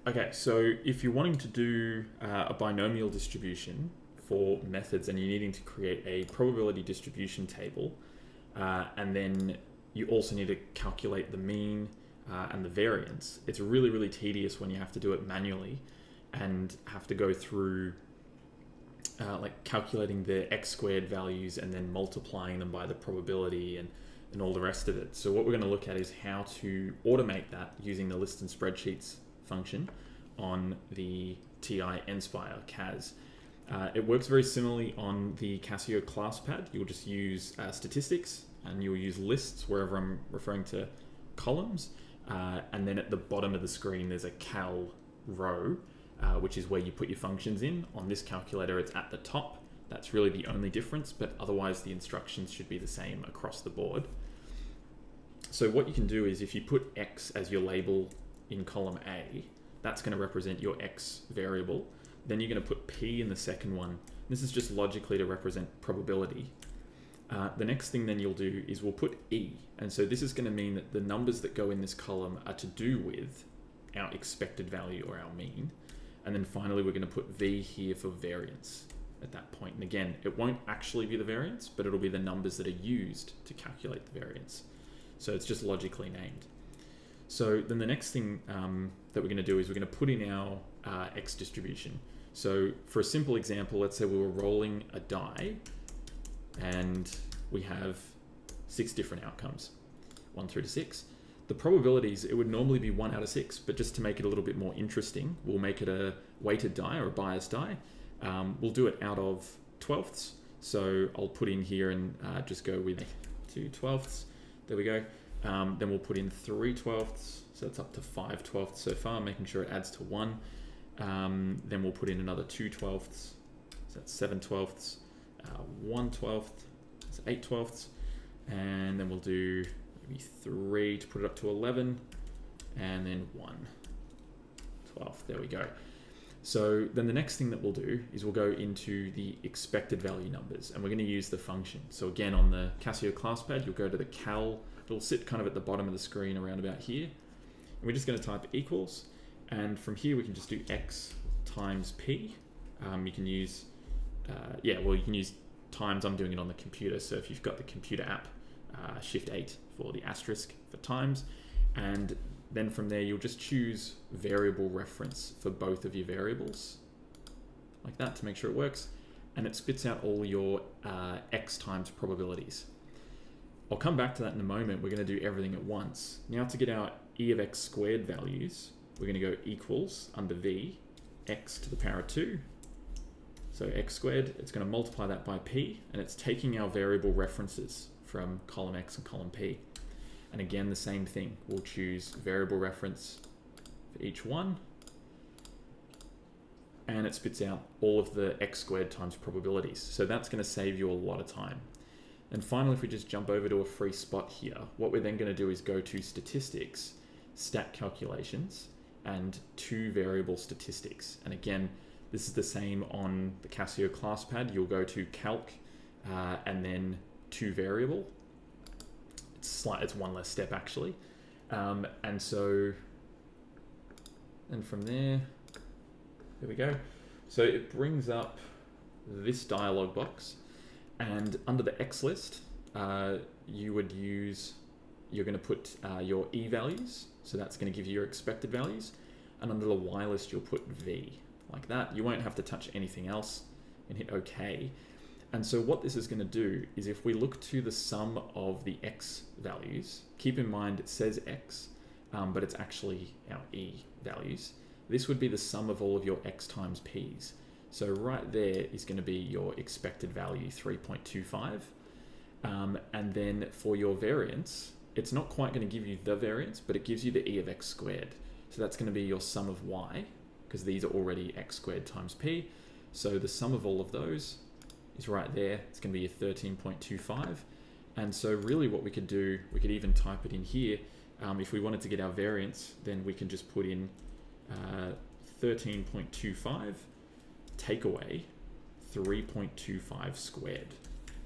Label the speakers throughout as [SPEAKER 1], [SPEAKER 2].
[SPEAKER 1] Okay, so if you're wanting to do a binomial distribution for methods and you're needing to create a probability distribution table, and then you also need to calculate the mean and the variance, it's really, really tedious when you have to do it manually and have to go through like calculating the x squared values and then multiplying them by the probability and all the rest of it. So what we're going to look at is how to automate that using the list and spreadsheets function on the TI-nSpire CAS. It works very similarly on the Casio Classpad. You'll just use statistics and you'll use lists wherever I'm referring to columns. And then at the bottom of the screen, there's a cal row, which is where you put your functions in. On this calculator, it's at the top. That's really the only difference, but otherwise the instructions should be the same across the board. So what you can do is if you put X as your label in column A, that's going to represent your X variable. Then you're going to put P in the second one. This is just logically to represent probability. The next thing then you'll do is we'll put E. And so this is going to mean that the numbers that go in this column are to do with our expected value or our mean. And then finally, we're going to put V here for variance at that point. And again, it won't actually be the variance, but it'll be the numbers that are used to calculate the variance. So it's just logically named. So then the next thing that we're going to do is we're going to put in our X distribution. So for a simple example, let's say we were rolling a die and we have 6 different outcomes, 1 through to 6. The probabilities, it would normally be 1 out of 6, but just to make it a little bit more interesting, we'll make it a weighted die or a biased die. We'll do it out of 12ths. So I'll put in here and just go with 2 12ths. There we go. Then we'll put in 3 12ths. So that's up to 5 12ths so far, making sure it adds to 1. Then we'll put in another 2 12ths. So that's 7 12ths. 1 12th. That's 8 12ths. And then we'll do maybe 3 to put it up to 11. And then 1 12th. There we go. So then the next thing that we'll do is we'll go into the expected value numbers and we're going to use the function. So again, on the Casio Classpad, you'll go to the cal. It'll sit kind of at the bottom of the screen around about here. And we're just going to type equals. And from here, we can just do X times P. You can use, you can use times. I'm doing it on the computer. So if you've got the computer app, Shift 8 for the asterisk for times. And then from there, you'll just choose variable reference for both of your variables, like that, to make sure it works. And it spits out all your X times probabilities. I'll come back to that in a moment. We're going to do everything at once. Now to get our E of X squared values, we're going to go equals under V, X to the power of 2. So X squared, it's going to multiply that by P, and it's taking our variable references from column X and column P. And again, the same thing. We'll choose variable reference for each one. And it spits out all of the X squared times probabilities. So that's going to save you a lot of time. And finally, if we just jump over to a free spot here, what we're then going to do is go to statistics, stat calculations, and 2 variable statistics. And again, this is the same on the Casio Classpad. You'll go to calc and then 2 variable. It's one less step actually. And from there we go. So it brings up this dialog box, and under the X list, you're going to put your E values. So that's going to give you your expected values. And under the Y list, you'll put V like that. You won't have to touch anything else and hit OK. And so what this is going to do is if we look to the sum of the X values, keep in mind it says X, but it's actually our E values. This would be the sum of all of your X times P's. So right there is going to be your expected value, 3.25. And then for your variance, it's not quite going to give you the variance, but it gives you the E of X squared. So that's going to be your sum of Y, because these are already X squared times P. So the sum of all of those is right there. It's going to be a 13.25. And so really what we could do, we could even type it in here. If we wanted to get our variance, then we can just put in 13.25, take away 3.25 squared,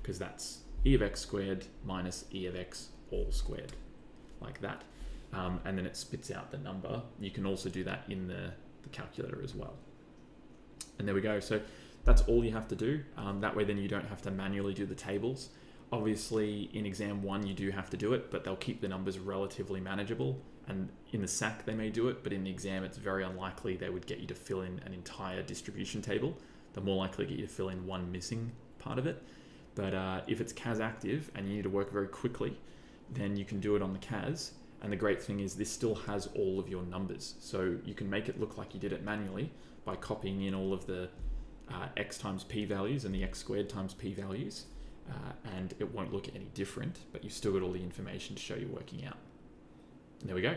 [SPEAKER 1] because that's E of X squared minus E of X all squared, like that. And then it spits out the number. You can also do that in the the calculator as well. And there we go. So that's all you have to do. That way then you don't have to manually do the tables. Obviously in exam 1 you do have to do it, but they'll keep the numbers relatively manageable. And in the SAC they may do it, but in the exam it's very unlikely they would get you to fill in an entire distribution table. They're more likely to get you to fill in one missing part of it. But if it's CAS active and you need to work very quickly, then you can do it on the CAS. And the great thing is this still has all of your numbers. So you can make it look like you did it manually by copying in all of the x times p values and the x squared times p values. And it won't look any different, but you've still got all the information to show you're working out. And there we go.